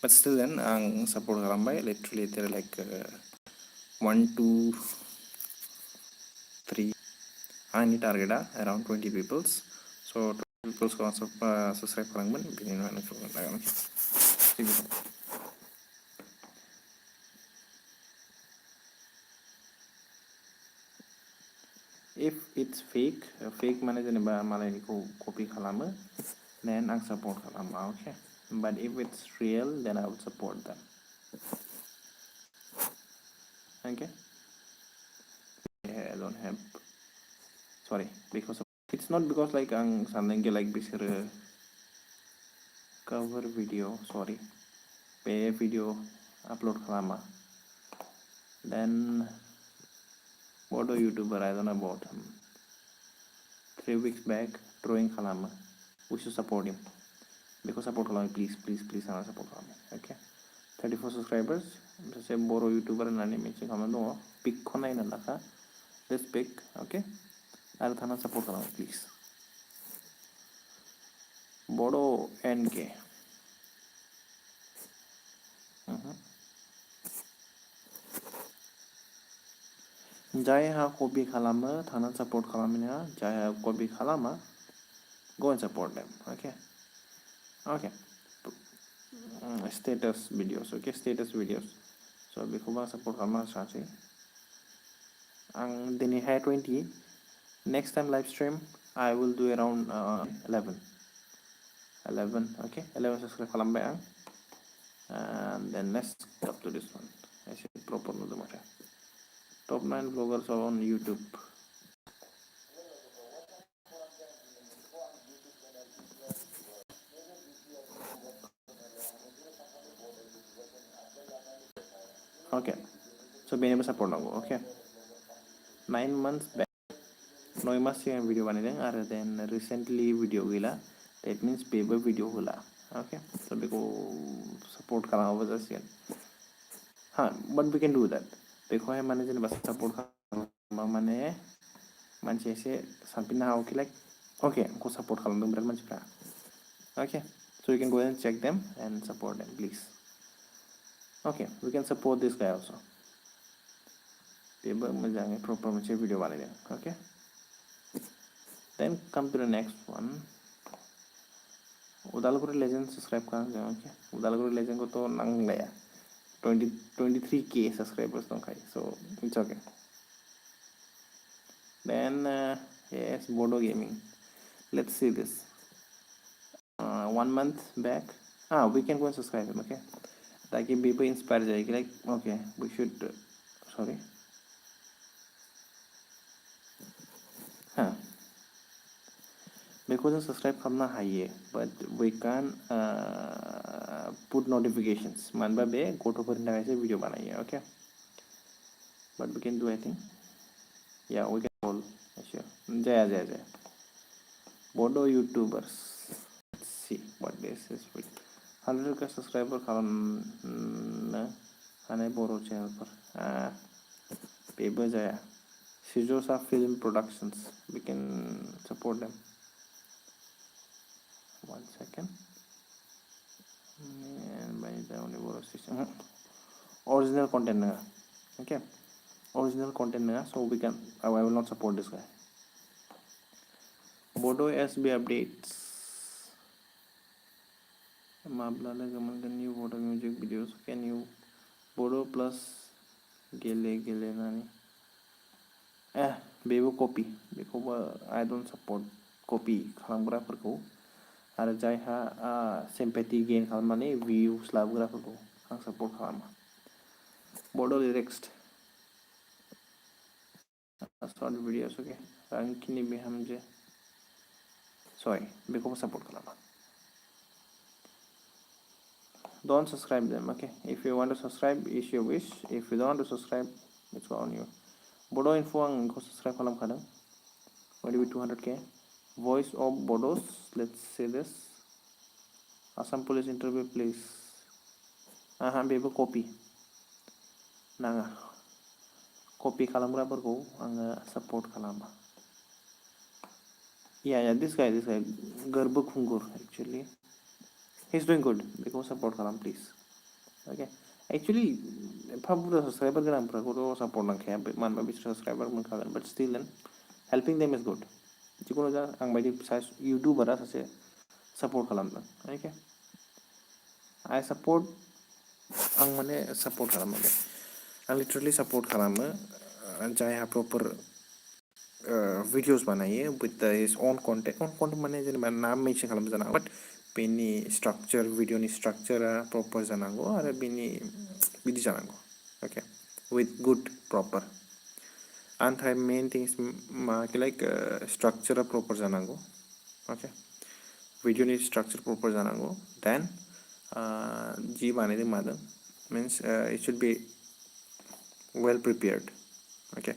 but still then ang support kalambai literally there are like 1 2 3 I need target around 20 peoples, so 20 peoples ko subscribe kalangban binin mana ko lagan. If it's fake mana jeneba malai ko copy kalama, then ang support kalama, okay. But if it's real, then I would support them. Okay. I don't have, sorry, because it's not because like ang something like bisir cover video, sorry, pay video upload kalama, then Bodo YouTuber, I don't know about him. 3 weeks back drawing kalama, we should support him because support kalama, please support kalama, okay. 34 subscribers, say Bodo YouTuber nani mention kalama no pick konai na laka, let's pick, okay. I'll thana support kalama please. Bodo NK. Jaya copy kalama, thana support kalamina, Jaya copy kalama, go and support them, okay. Okay. Status videos, okay, status videos. So bikuba support kalama sachi. Ang dini hai 20. Next time live stream I will do around 11, okay, 11 subscribe kalamba ang. And then let's up to this one. I should proper no the matter. Top 9 vloggers are on YouTube. Okay, so be able support now, okay. 9 months back, no mas yang video banane other than recently video gila, that means paper video hula, okay. So beko support kala hoba jasian, but we can do that beko hai mane jene bas support kala mane manche se sampina how ki like, okay, ko support kala dum beral manche pra, okay. So you can go ahead and check them and support them please. Okay, we can support this guy also. Paper majang proper manche video banane, okay. Then come to the next one. Udalguri legend subscribe kar okay. Udalguri legend ko to nang laya 23k subscribers don't kai, so it's okay. Then yes, Bodo gaming, let's see this. 1 month back, we can go and subscribe him, okay, taki people inspire jayegi like, okay, we should sorry, because subscribe karna hai, but we can put notifications manba be go to for video banaiye, okay. But we can do, I think, yeah, we can all sure. Jaya Bodo YouTubers, let's see what this is with 100k subscriber karan hane Bodo channel par paper Jaya Sijosa Film Productions, we can support them. 1 second. And by the only Bodo system original content, okay, original content, so we can, I will not support this guy. Bodo SB updates. Mabla new Bodo music videos. Can you Bodo plus gele nani? Bebo copy because I don't support copy kalamgrapher ko. Ada jai ha sympathy gain kalmane views labgrapher ko ang support kalama. Bodo lyrics. Short videos, okay. Kini be hamje. Sorry, beko support kalama. Don't subscribe them, okay. If you want to subscribe, it's your wish. If you don't want to subscribe, it's on you. Bodo info ang ko subscribe kalam kadang. What do we 200k? Voice of Bodos. Let's say this. Assam police interview, please. Bebo copy. Nanga copy kalam berapa ko ang support kalama. Yeah, this guy Garba Khungur, actually he's doing good because support kalam please. Okay actually एफा बुरजा सब्सक्राइबार गोनांफोरखौथ' support नांखाया मानोबा बिसोर सब्सक्राइबार मोनखागोन but still then helping them is good जिखुनु जा आं बायदि इउटुबारा सासे सापर्ट खालामदों ओके आइ सापर्ट आं माने सापर्ट खालामो आं लिटारेलि सापर्ट खालामो जायहा प्रपर भिडिअस बानायो विथ हिज अन कन्टेन्ट माने जेनेबा नाम मेनसन खालामनो जानांगौ बाट बेनि स्ट्राक्चार भिडिअनि स्ट्राक्चारा प्रपर जानांगौ आरो बेनि बिदि जानांगौ ओके विथ गुड प्रपर ओमफ्राय मेन थिंस मा लाइक स्ट्राक्चारा प्रपर जानांगौ ओके भिडिअनि स्ट्राक्चार प्रपर जानांगौ देन जि बानायदों मादों means it should be well prepared okay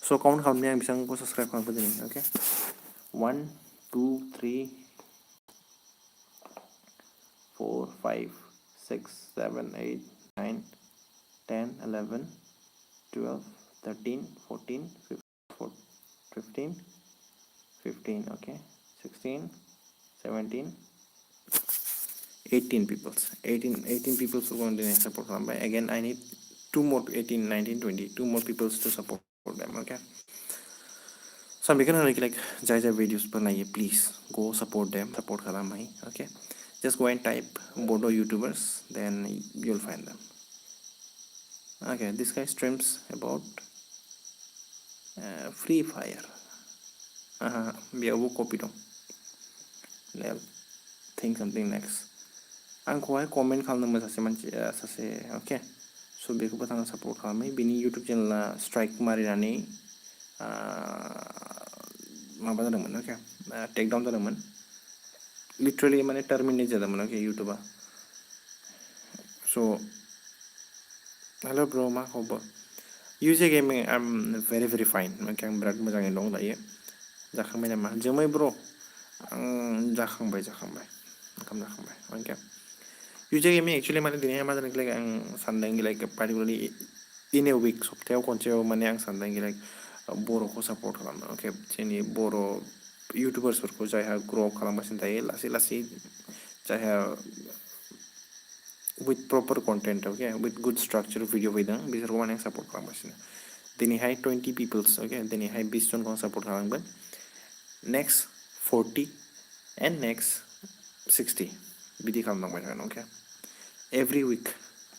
so count खालामनाया आं बेसेबांखौ साबस्क्राइब खालामखो दिनै okay 1 2 3 4 5 6 7 8 9 10 11 12 13 14 15 15 okay 16 17 18 peoples 18 peoples who want to support them again I need two more 18 19 20 two more peoples to support them okay so I'm gonna like jai videos banaye please go support them support kalamai okay just go and type Bodo YouTubers then you'll find them okay this guy streams about Free Fire biar copy dong let's think something next आंखौहाय comment खालामदोंमोन सासे मानसि सासे okay स' बेखौबो आं support खालामो बिनि YouTube चेनेला strike मारिनानै माबा जादोंमोन ओके टेकडाउन जादोंमोन लिटारेलि माने टार्मिनेट जादोंमोन ओके इउटुबा स' हेल' ब्र मा खबर इउजे gaming I am very very fine okay आं बिराद मोजाङै दं दायो जाखांबाय नामा जोमै ब्र आं जाखांबाय ओंखाम जाखांबाय ओके इउजे गेमिं एक्चुअलि माने दिनैहाय मा जादों लाइक आं सानदों लाइक पार्टिकुलारलि इन ए विक सप्तायाव खनसेयाव माने आं सानदों लाइक बर'खौ सापर्ट खालामनो ओके जोंनि बर' इउटुबार्सफोरखौ जायहा ग्र' खालामगासिनो थायो लासै लासै जायहा with proper content okay with good structure video फैदों बिसोरखौ माने आं सापर्ट खालामगासिनो दिनैहाय 20 पिपल्स ओके दिनैहाय 20 जनखौ आं सापर्ट खालामगोन नेक्स्ट 40 एन्ड नेक्स्ट 60 बिदि खालामलांबाय थागोन ओके एभ्रि विक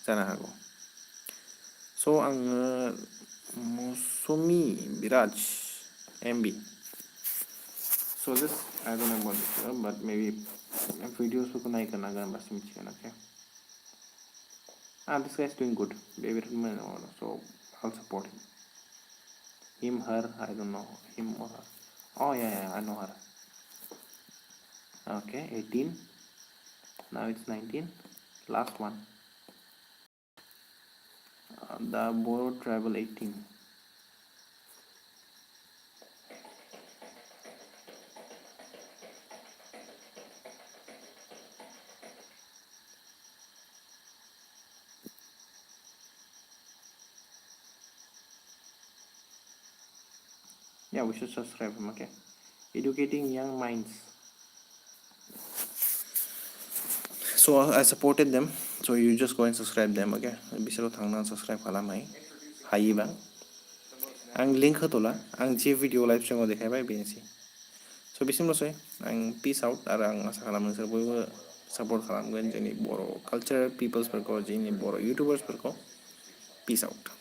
जानो हागौ स' आङो मौसुमि बिराज एमबि स' just I don't know about बाट मेबि भिडिअसफोरखौ नायगोन नागोन होनबासो मिथिगोन okay this guy is doing good baby so I'll support him her I don't know him or her oh yeah I know her okay 18 now it's 19 last one the Bodo travel 18 yeah we should subscribe him okay educating young minds so I supported them so you just go and subscribe them okay बिसोराव थांना subscribe खालामनाय हायोबा आं link होथ'ला आं जे video live स्ट्रिमाव देखायबाय बेनोसै स' बिसिमल'सै आं पिस out आरो आं आसा खालामो नोंसोर बयबो सापर्ट खालामगोन जोंनि बर' कालचार पिपल्सफोरखौ जोंनि बर' इउटुबार्सफोरखौ पिस आउट